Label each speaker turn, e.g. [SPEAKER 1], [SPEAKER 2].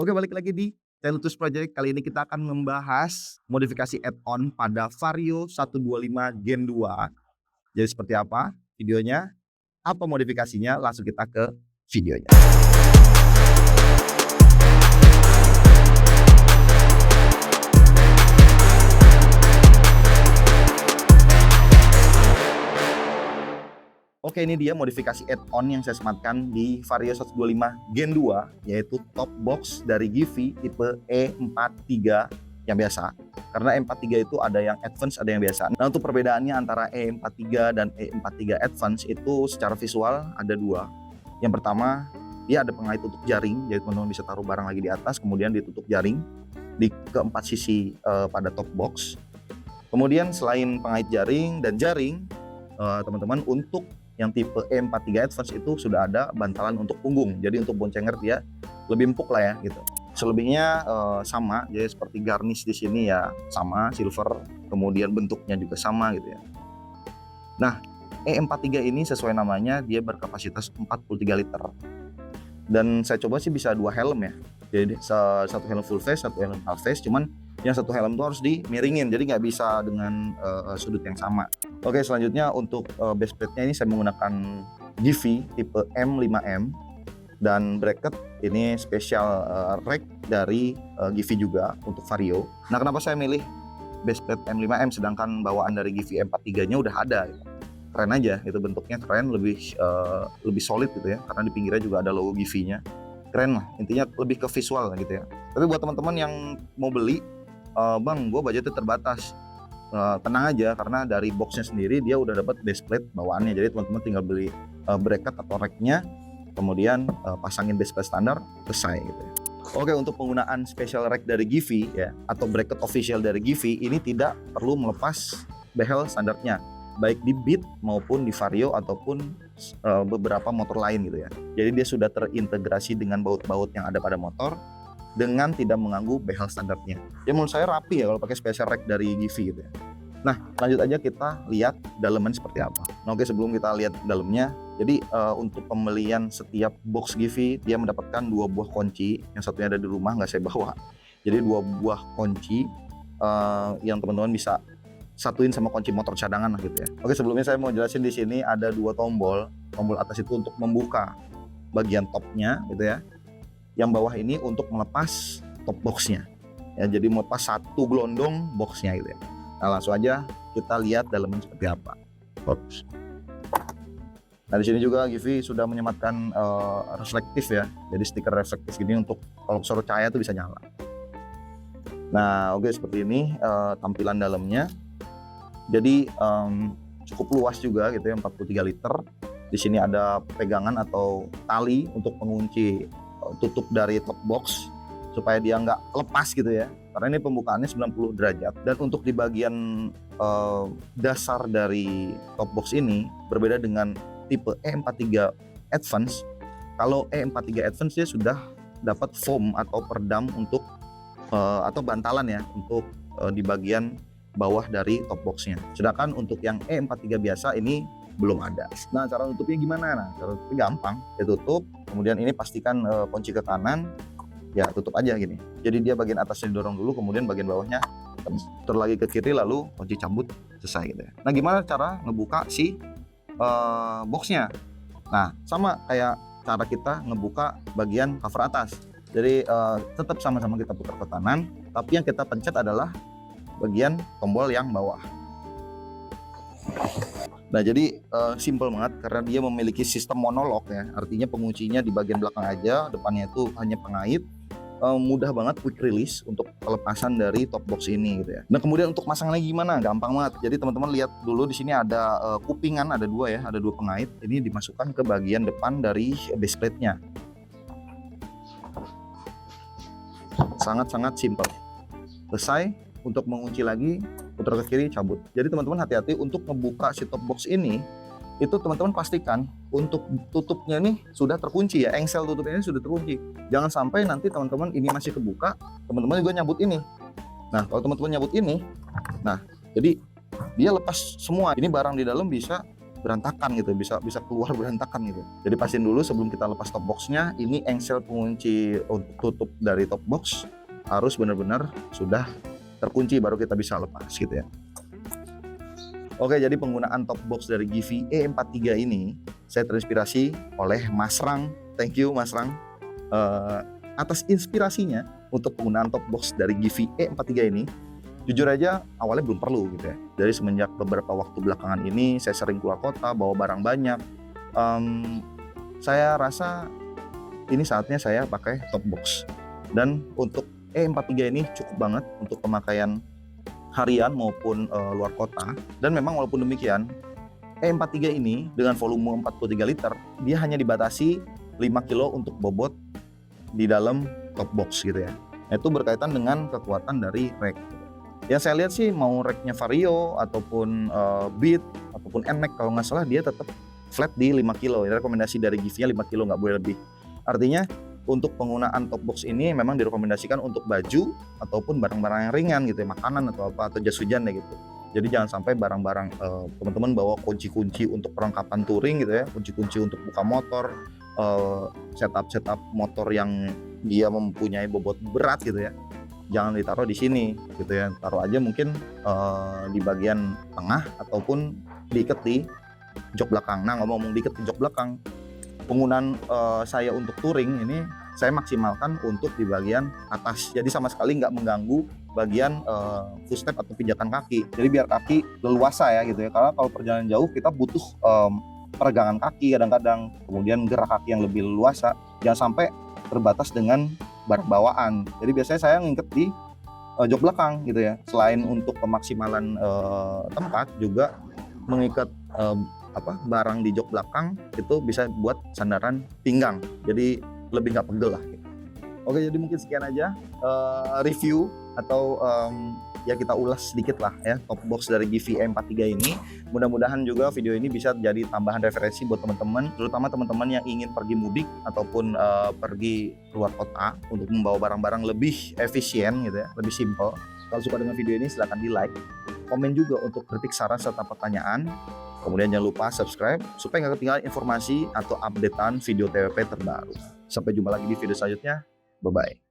[SPEAKER 1] Oke, balik lagi di Telutus Project. Kali ini kita akan membahas modifikasi add-on pada Vario 125 Gen 2. Jadi seperti apa videonya, apa modifikasinya, langsung kita ke videonya. Oke, ini dia modifikasi add-on yang saya sematkan di Vario 125 Gen 2, yaitu top box dari Givi tipe E43 yang biasa. Karena E43 itu ada yang advance, ada yang biasa. Nah, untuk perbedaannya antara E43 dan E43 advance itu secara visual ada dua. Yang pertama, dia ada pengait tutup jaring, jadi teman-teman bisa taruh barang lagi di atas, kemudian ditutup jaring di keempat sisi pada top box. Kemudian selain pengait jaring dan jaring, teman-teman, untuk yang tipe E43 Advance itu sudah ada bantalan untuk punggung. Jadi untuk boncenger dia lebih empuk lah ya gitu. Selebihnya sama, jadi seperti garnish di sini ya sama silver, kemudian bentuknya juga sama gitu ya. Nah, E43 ini sesuai namanya dia berkapasitas 43 liter. Dan saya coba sih bisa dua helm ya. Jadi satu helm full face, satu helm half face, cuman yang satu helm itu harus dimiringin, jadi nggak bisa dengan sudut yang sama. Oke, selanjutnya untuk base plate-nya ini saya menggunakan Givi tipe M5M dan bracket ini spesial rack dari Givi juga untuk Vario. Nah, kenapa saya milih base plate M5M sedangkan bawaan dari Givi M43-nya udah ada gitu. Keren aja, itu bentuknya keren, lebih solid gitu ya, karena di pinggirnya juga ada logo Givi-nya. Keren lah, intinya lebih ke visual gitu ya. Tapi buat teman-teman yang mau beli, Bang, gue budgetnya terbatas. Tenang aja, karena dari boxnya sendiri dia udah dapat base plate bawaannya. Jadi teman-teman tinggal beli bracket atau racknya, kemudian pasangin base plate standar, selesai gitu ya. Oke, untuk penggunaan special rack dari Givi ya, atau bracket official dari Givi, ini tidak perlu melepas behel standarnya, baik di Beat maupun di Vario ataupun beberapa motor lain gitu ya. Jadi dia sudah terintegrasi dengan baut-baut yang ada pada motor dengan tidak mengganggu behel standarnya. Ya menurut saya rapi ya kalau pakai special rack dari Givi gitu ya. Nah, lanjut aja kita lihat dalamnya seperti apa. Nah, oke, sebelum kita lihat dalamnya, jadi untuk pembelian setiap box Givi dia mendapatkan dua buah kunci, yang satunya ada di rumah nggak saya bawa. Jadi dua buah kunci yang teman-teman bisa satuin sama kunci motor cadangan lah gitu ya. Oke, sebelumnya saya mau jelasin di sini ada dua tombol. Tombol atas itu untuk membuka bagian topnya gitu ya. Yang bawah ini untuk melepas top boxnya ya, jadi melepas satu gelondong boxnya gitu ya. Nah, langsung aja kita lihat dalamnya seperti apa. Oops. Nah, di sini juga Givi sudah menyematkan reflektif ya, jadi stiker reflektif gini untuk kalau sorot cahaya tuh bisa nyala. Nah, oke, seperti ini tampilan dalamnya. Jadi cukup luas juga gitu ya, 43 liter. Di sini ada pegangan atau tali untuk pengunci tutup dari top box supaya dia nggak lepas gitu ya, karena ini pembukaannya 90 derajat. Dan untuk di bagian dasar dari top box ini berbeda dengan tipe E43 Advance. Kalau E43 Advance dia sudah dapat foam atau peredam untuk atau bantalan ya untuk di bagian bawah dari top boxnya. Sedangkan untuk yang E43 biasa ini belum ada. Nah, cara nutupnya gimana? Nah, cara nutupnya gampang. Ya tutup, kemudian ini pastikan kunci ke kanan, ya tutup aja gini. Jadi dia bagian atasnya didorong dulu, kemudian bagian bawahnya putar lagi ke kiri, lalu kunci cabut, selesai gitu ya. Nah, gimana cara ngebuka si boxnya? Nah, sama kayak cara kita ngebuka bagian cover atas. Jadi tetap sama-sama kita putar ke kanan, tapi yang kita pencet adalah bagian tombol yang bawah. Nah, jadi simple banget karena dia memiliki sistem monolog ya, artinya penguncinya di bagian belakang aja, depannya itu hanya pengait. Mudah banget quick release untuk pelepasan dari top box ini gitu ya. Nah, kemudian untuk masangnya gimana? Gampang banget. Jadi teman-teman lihat dulu di sini ada kupingan, ada dua ya, ada dua pengait. Ini dimasukkan ke bagian depan dari base plate-nya. Sangat-sangat simple. Selesai. Untuk mengunci lagi, putar ke kiri, cabut. Jadi teman-teman hati-hati untuk membuka si top box ini. Itu teman-teman pastikan untuk tutupnya nih sudah terkunci ya, engsel tutupnya ini sudah terkunci. Jangan sampai nanti teman-teman ini masih kebuka, teman-teman juga nyabut ini. Nah, kalau teman-teman nyabut ini, nah jadi dia lepas semua. Ini barang di dalam bisa berantakan gitu, bisa bisa keluar berantakan gitu. Jadi pastiin dulu sebelum kita lepas top boxnya, ini engsel pengunci untuk tutup dari top box harus benar-benar sudah terkunci baru kita bisa lepas gitu ya. Oke, jadi penggunaan top box dari Givi E43 ini saya terinspirasi oleh Mas Rang. Thank you Mas Rang atas inspirasinya untuk penggunaan top box dari Givi E43 ini. Jujur aja awalnya belum perlu gitu ya. Dari semenjak beberapa waktu belakangan ini saya sering keluar kota, bawa barang banyak. Saya rasa ini saatnya saya pakai top box. Dan untuk E43 ini cukup banget untuk pemakaian harian maupun luar kota. Dan memang walaupun demikian, E43 ini dengan volume 43 liter, dia hanya dibatasi 5 kilo untuk bobot di dalam top box gitu ya. Itu berkaitan dengan kekuatan dari rack. Yang saya lihat sih mau racknya Vario ataupun Beat ataupun NMAX kalau nggak salah dia tetap flat di 5 kilo. Rekomendasi dari Givi-nya 5 kilo, nggak boleh lebih. Artinya untuk penggunaan top box ini memang direkomendasikan untuk baju ataupun barang-barang yang ringan gitu ya, makanan atau apa, atau jas hujan ya gitu. Jadi jangan sampai barang-barang teman-teman bawa kunci-kunci untuk perlengkapan touring gitu ya, kunci-kunci untuk buka motor, setup motor yang dia mempunyai bobot berat gitu ya. Jangan ditaruh di sini gitu ya, taruh aja mungkin di bagian tengah ataupun diikat di jok belakang. Nah, ngomong-ngomong diikat di jok belakang, penggunaan saya untuk touring ini saya maksimalkan untuk di bagian atas, jadi sama sekali nggak mengganggu bagian footstep atau pijakan kaki. Jadi biar kaki leluasa ya gitu ya, karena kalau perjalanan jauh kita butuh peregangan kaki kadang-kadang, kemudian gerak kaki yang lebih leluasa, jangan sampai terbatas dengan barang bawaan. Jadi biasanya saya ngikat di jok belakang gitu ya. Selain untuk pemaksimalan tempat, juga mengikat barang di jok belakang itu bisa buat sandaran pinggang. Jadi lebih nggak pegel lah. Oke, jadi mungkin sekian aja review atau ya kita ulas sedikit lah ya top box dari Givi E43 ini. Mudah-mudahan juga video ini bisa jadi tambahan referensi buat teman-teman, terutama teman-teman yang ingin pergi mudik ataupun pergi keluar kota untuk membawa barang-barang lebih efisien gitu ya, lebih simple. Kalau suka dengan video ini silahkan di like, komen juga untuk kritik, saran serta pertanyaan. Kemudian jangan lupa subscribe supaya nggak ketinggalan informasi atau updatean video TWP terbaru. Sampai jumpa lagi di video selanjutnya. Bye-bye.